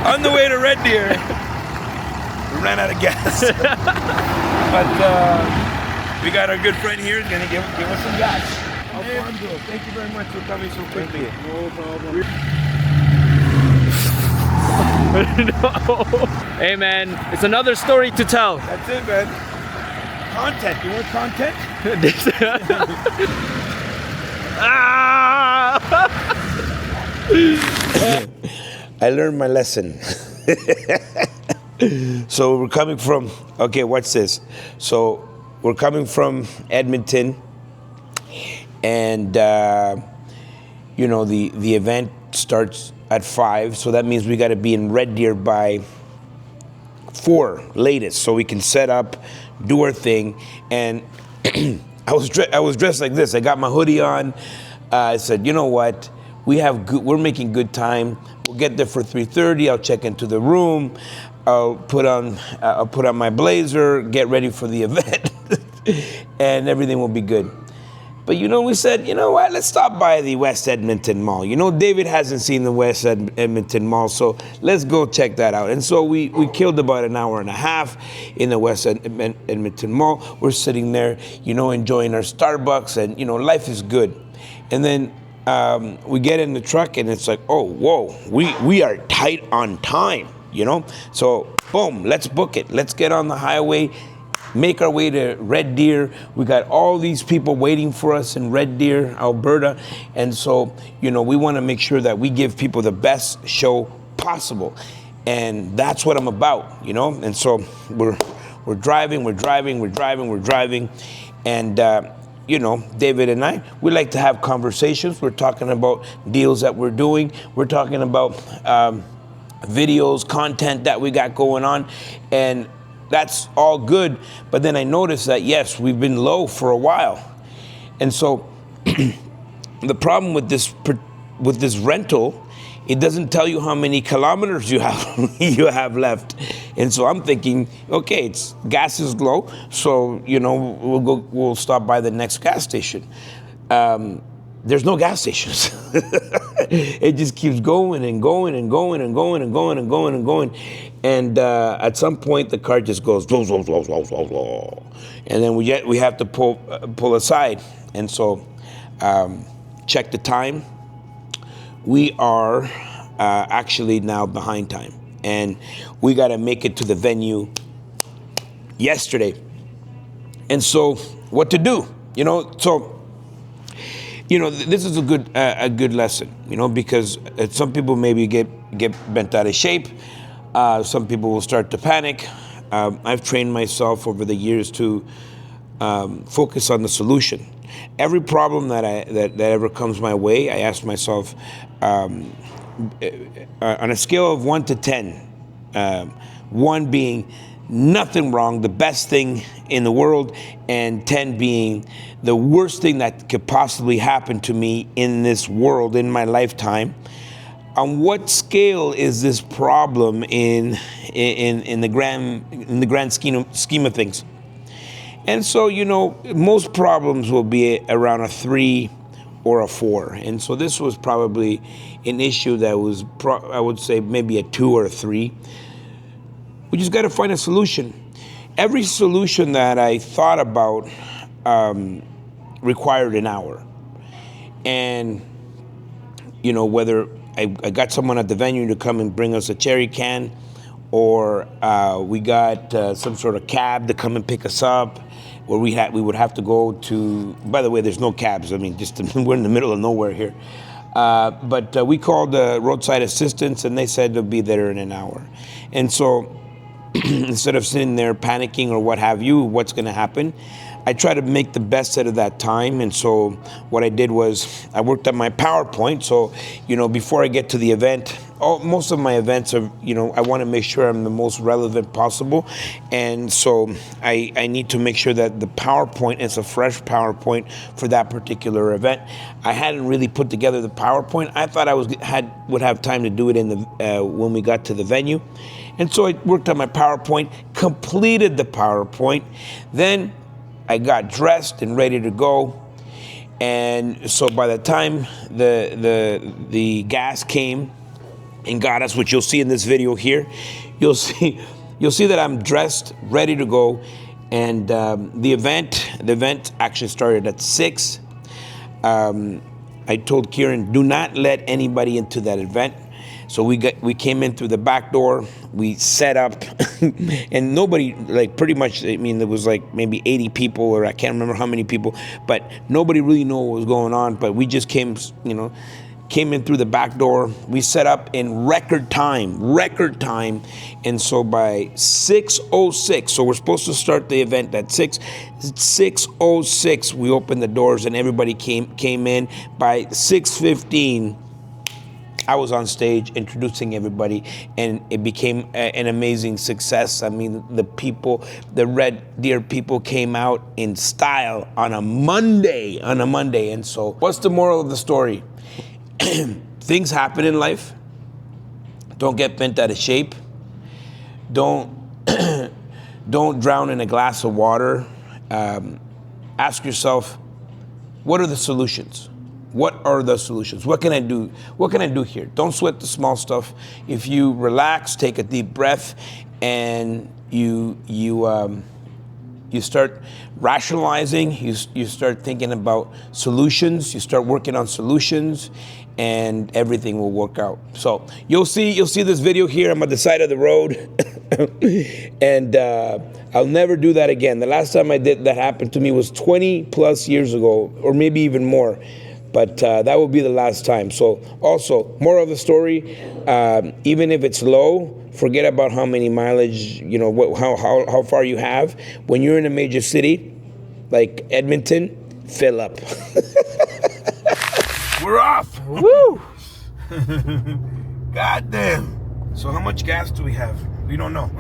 On the way to Red Deer, we ran out of gas. But we got our good friend here. He's going to give us some gas. Alfonso, thank you very much for coming so quickly. No problem. No. Hey man, it's another story to tell. That's it, man. Content. You want content? I learned my lesson. So we're coming from, okay, watch this. So we're coming from Edmonton, and you know, the event starts at 5, so that means we got to be in Red Deer by 4 latest, so we can set up, do our thing. And I was dressed like this. I got my hoodie on. I said, you know what? We're making good time. We'll get there for 3:30. I'll check into the room. I'll put on my blazer, get ready for the event, and everything will be good. But you know, we said, you know what? Let's stop by the West Edmonton Mall. You know, David hasn't seen the West Edmonton Mall, so let's go check that out. And so we killed about an hour and a half in the West Edmonton Mall. We're sitting there, you know, enjoying our Starbucks, and you know, life is good. And then we get in the truck, and it's like, oh, whoa, we are tight on time, you know? So boom, let's book it. Let's get on the highway, make our way to Red Deer. We got all these people waiting for us in Red Deer, Alberta. And so, you know, we want to make sure that we give people the best show possible. And that's what I'm about, you know? And so we're driving. And, you know, David and I, we like to have conversations. We're talking about deals that we're doing. We're talking about videos, content that we got going on. And that's all good, but then I noticed that, yes, we've been low for a while. And so the problem with this rental, it doesn't tell you how many kilometers you have left. And so I'm thinking, okay, gas is low, so you know, we'll stop by the next gas station. There's no gas stations. It just keeps going and going and going and going and going and going and going. And at some point, the car just goes, and then we have to pull aside. And so check the time. We are actually now behind time. And we got to make it to the venue yesterday. And so what to do? You know, you know, this is a good lesson, you know, because some people maybe get bent out of shape. Some people will start to panic. I've trained myself over the years to focus on the solution. Every problem that ever comes my way, I ask myself, on a scale of 1 to 10, 1 being nothing wrong, the best thing in the world, and 10 being the worst thing that could possibly happen to me in this world, in my lifetime. On what scale is this problem in the grand scheme of things? And so, you know, most problems will be around a 3 or a 4. And so this was probably an issue that was, I would say, maybe a 2 or a 3. We just got to find a solution. Every solution that I thought about required an hour. And, you know, whether I got someone at the venue to come and bring us a cherry can, or we got some sort of cab to come and pick us up, or we would have to go to, by the way, there's no cabs. I mean, we're in the middle of nowhere here. But we called roadside assistance, and they said they'll be there in an hour. And so instead of sitting there panicking or what have you, what's going to happen, I try to make the best out of that time. And so what I did was I worked on my PowerPoint. So, you know, before I get to the event, most of my events are, you know, I want to make sure I'm the most relevant possible. And so I need to make sure that the PowerPoint is a fresh PowerPoint for that particular event. I hadn't really put together the PowerPoint. I thought I would have time to do it when we got to the venue. And so I worked on my PowerPoint, completed the PowerPoint. Then I got dressed and ready to go. And so by the time the gas came, and got us, which you'll see in this video here. You'll see that I'm dressed, ready to go, and the event actually started at 6. I told Kieran, do not let anybody into that event. So we came in through the back door, we set up, and nobody, like pretty much, I mean, there was like maybe 80 people, or I can't remember how many people, but nobody really knew what was going on. But we just came in through the back door. We set up in record time. And so by 6:06, so we're supposed to start the event at 6:06, we opened the doors and everybody came in. By 6:15, I was on stage introducing everybody, and it became an amazing success. I mean, the Red Deer people came out in style on a Monday. And so what's the moral of the story? Things happen in life. Don't get bent out of shape. Don't drown in a glass of water. Ask yourself, what are the solutions? What are the solutions? What can I do? What can I do here? Don't sweat the small stuff. If you relax, take a deep breath, and you start rationalizing, you start thinking about solutions, you start working on solutions, and everything will work out. So you'll see this video here. I'm at the side of the road, and I'll never do that again. The last time that happened to me was 20 plus years ago, or maybe even more. But that will be the last time. So also, more of the story, even if it's low, forget about how many mileage, how far you have. When you're in a major city, like Edmonton, fill up. We're off. Woo! God damn. So how much gas do we have? We don't know.